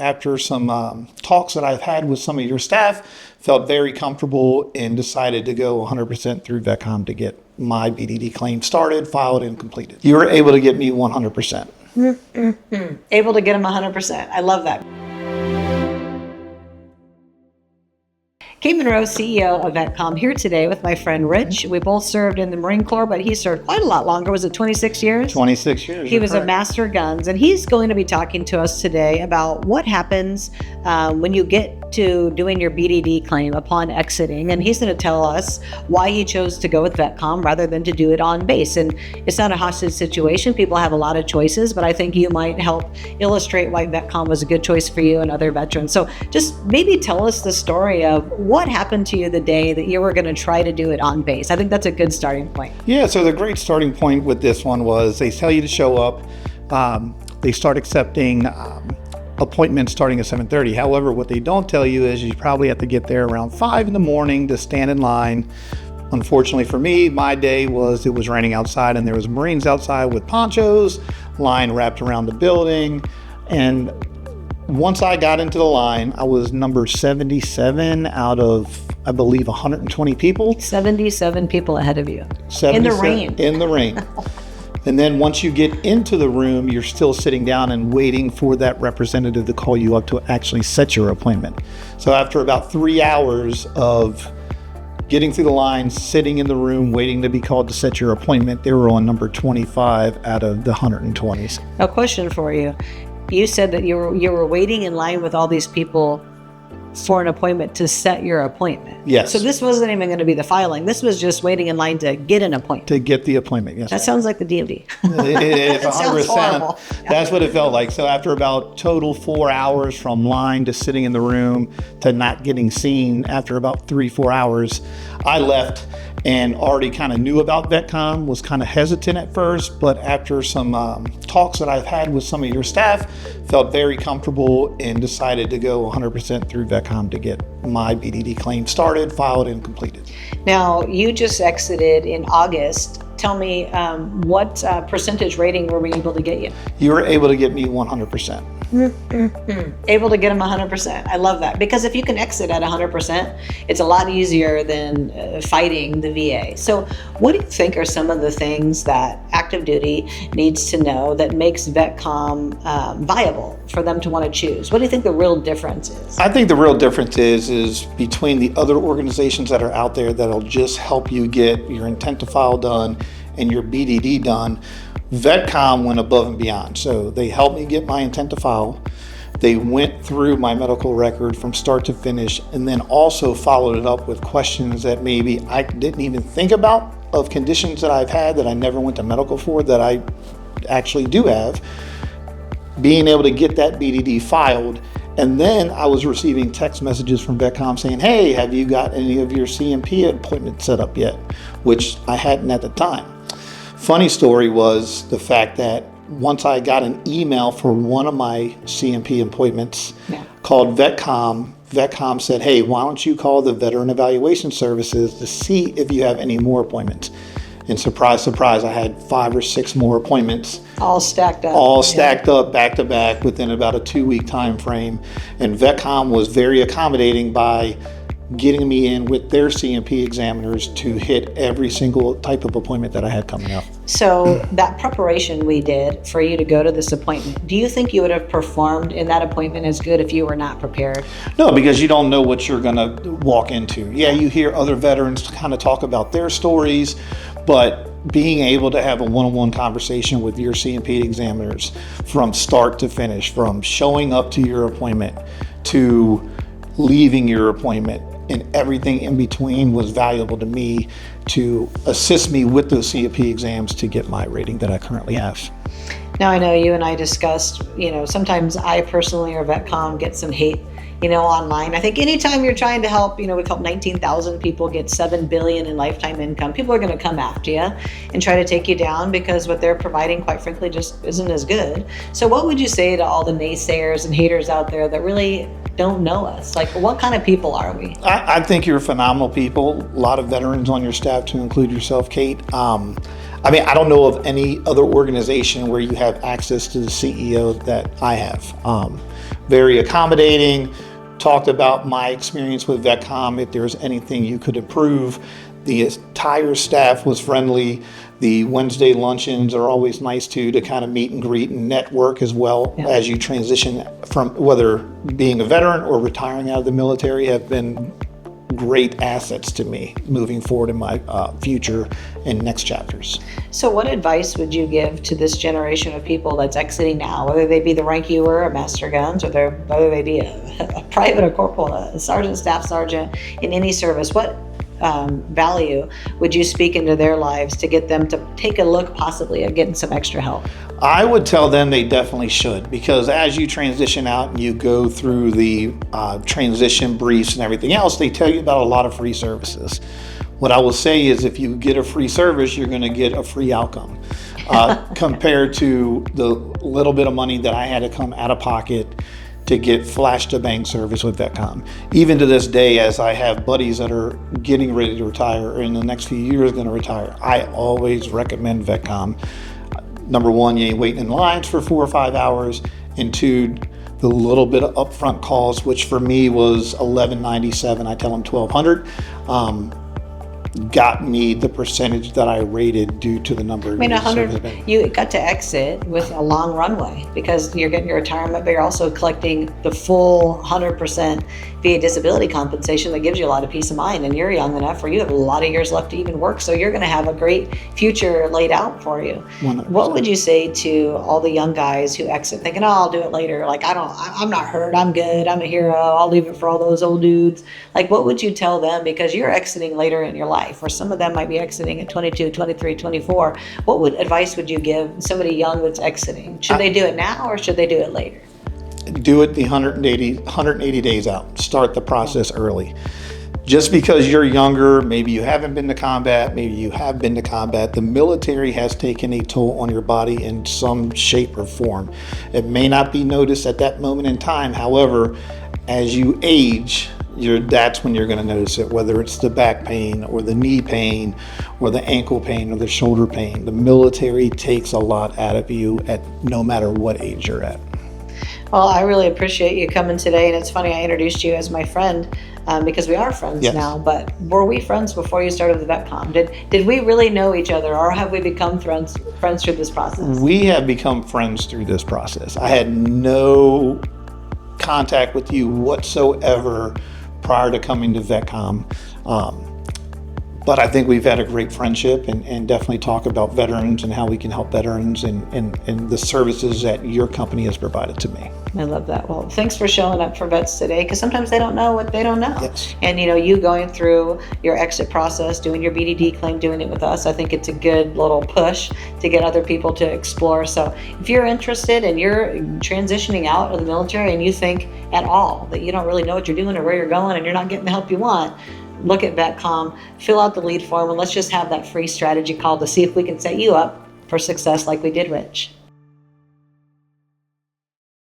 after some talks that I've had with some of your staff, felt very comfortable and decided to go 100% through VETCOM to get my BDD claim started, filed, and completed. You were able to get me 100%. Able to get them 100%. I love that. Kate Monroe, CEO of VETCOM, here today with my friend Rich. We both served in the Marine Corps, but he served quite a lot longer. Was it 26 years? 26 years. He was a master guns, and he's going to be talking to us today about what happens when you get to doing your BDD claim upon exiting. And he's going to tell us why he chose to go with VETCOM rather than to do it on base. And it's not a hostage situation. People have a lot of choices, but I think you might help illustrate why VETCOM was a good choice for you and other veterans. So just maybe tell us the story of what happened to you the day that you were going to try to do it on base. I think that's a good starting point. Yeah, so the great starting point with this one was they tell you to show up. They start accepting appointments starting at 7:30. However, what they don't tell you is you probably have to get there around 5 in the morning to stand in line. Unfortunately for me, my day was it was raining outside and there was Marines outside with ponchos, line wrapped around the building. And once I got into the line, I was number 77 out of, I believe, 120 people. 77 people ahead of you. In the rain. In the rain. And then once you get into the room, you're still sitting down and waiting for that representative to call you up to actually set your appointment. So after about 3 hours of getting through the line, sitting in the room, waiting to be called to set your appointment, they were on number 25 out of the 120s. A question for you. You said that you were waiting in line with all these people for an appointment to set your appointment. Yes. So this wasn't even going to be the filing. This was just waiting in line to get an appointment. To get the appointment, yes. That sounds like the DMV. It's 100%. Horrible. That's what it felt like. So after about total 4 hours from line to sitting in the room to not getting seen, after about 3-4 hours, I left and already kind of knew about VETCOM, was kind of hesitant at first, but after some talks that I've had with some of your staff, felt very comfortable and decided to go 100% through VETCOM to get my BDD claim started, filed, and completed. Now, you just exited in August. Tell me, what percentage rating were we able to get you? You were able to get me 100%. Able to get them 100%. I love that, because if you can exit at 100%, it's a lot easier than fighting the VA. So what do you think are some of the things that active duty needs to know that makes VETCOM viable for them to want to choose? What do you think the real difference is? I think the real difference is between the other organizations that are out there that'll just help you get your intent to file done and your BDD done. VETCOM went above and beyond. So they helped me get my intent to file. They went through my medical record from start to finish, and then also followed it up with questions that maybe I didn't even think about, of conditions that I've had that I never went to medical for that I actually do have. Being able to get that BDD filed. And then I was receiving text messages from VETCOM saying, hey, have you got any of your CMP appointments set up yet? Which I hadn't at the time. Funny story was the fact that once I got an email for one of my CMP appointments called VETCOM, VETCOM said, hey, why don't you call the Veteran Evaluation Services to see if you have any more appointments? And surprise, surprise, I had 5 or 6 more appointments. All stacked up. All stacked up back to back within about a 2-week time frame. And VETCOM was very accommodating by getting me in with their CMP examiners to hit every single type of appointment that I had coming up. So that preparation we did for you to go to this appointment, do you think you would have performed in that appointment as good if you were not prepared? No, because you don't know what you're going to walk into. Yeah, you hear other veterans kind of talk about their stories, but being able to have a one-on-one conversation with your CMP examiners from start to finish, from showing up to your appointment to leaving your appointment, and everything in between was valuable to me to assist me with those CMP exams to get my rating that I currently have. Now, I know you and I discussed, sometimes I personally or VETCOM get some hate, online. I think anytime you're trying to help, we help 19,000 people get $7 billion in lifetime income, people are going to come after you and try to take you down because what they're providing, quite frankly, just isn't as good. So what would you say to all the naysayers and haters out there that really don't know us? Like, what kind of people are we? I think you're phenomenal people. A lot of veterans on your staff, to include yourself, Kate. I mean, I don't know of any other organization where you have access to the CEO that I have. Very accommodating, talked about my experience with VETCOM, if there's anything you could improve. The entire staff was friendly. The Wednesday luncheons are always nice too, to kind of meet and greet and network as well as you transition from whether being a veteran or retiring out of the military have been great assets to me moving forward in my future and next chapters. So what advice would you give to this generation of people that's exiting now, whether they be the rank you were, a master guns, or whether they be a private, a corporal, a sergeant, staff sergeant in any service? What value would you speak into their lives to get them to take a look possibly at getting some extra help? I would tell them they definitely should, because as you transition out and you go through the transition briefs and everything else, they tell you about a lot of free services. What I will say is if you get a free service, you're going to get a free outcome compared to the little bit of money that I had to come out of pocket to get flash to bang service with VETCOM. Even to this day, as I have buddies that are getting ready to retire or in the next few years going to retire, I always recommend VETCOM. Number one, you ain't waiting in lines for 4 or 5 hours, and two, the little bit of upfront calls, which for me was $11.97. I tell them $1,200. Got me the percentage that I rated due to the number of years. 100, you got to exit with a long runway because you're getting your retirement, but you're also collecting the full 100% VA disability compensation that gives you a lot of peace of mind. And you're young enough where you have a lot of years left to even work, so you're going to have a great future laid out for you. 100%. What would you say to all the young guys who exit thinking, oh, I'll do it later, like I'm not hurt, I'm good, I'm a hero, I'll leave it for all those old dudes? Like, what would you tell them, because you're exiting later in your life, or some of them might be exiting at 22, 23, 24. What advice would you give somebody young that's exiting? Should they do it now or should they do it later? Do it the 180 days out. Start the process early. Just because you're younger, maybe you haven't been to combat, maybe you have been to combat, the military has taken a toll on your body in some shape or form. It may not be noticed at that moment in time. However, as you age, that's when you're going to notice it, whether it's the back pain or the knee pain or the ankle pain or the shoulder pain. The military takes a lot out of you at no matter what age you're at. Well, I really appreciate you coming today, and it's funny I introduced you as my friend because we are friends now, but were we friends before you started with VETCOM? Did we really know each other, or have we become friends through this process? We have become friends through this process. I had no contact with you whatsoever prior to coming to VETCOM. But I think we've had a great friendship and definitely talk about veterans and how we can help veterans and the services that your company has provided to me. I love that. Well, thanks for showing up for vets today, because sometimes they don't know what they don't know. Yes. And you going through your exit process, doing your BDD claim, doing it with us, I think it's a good little push to get other people to explore. So if you're interested and you're transitioning out of the military and you think at all that you don't really know what you're doing or where you're going and you're not getting the help you want, look at VETCOM, fill out the lead form, and let's just have that free strategy call to see if we can set you up for success like we did Rich.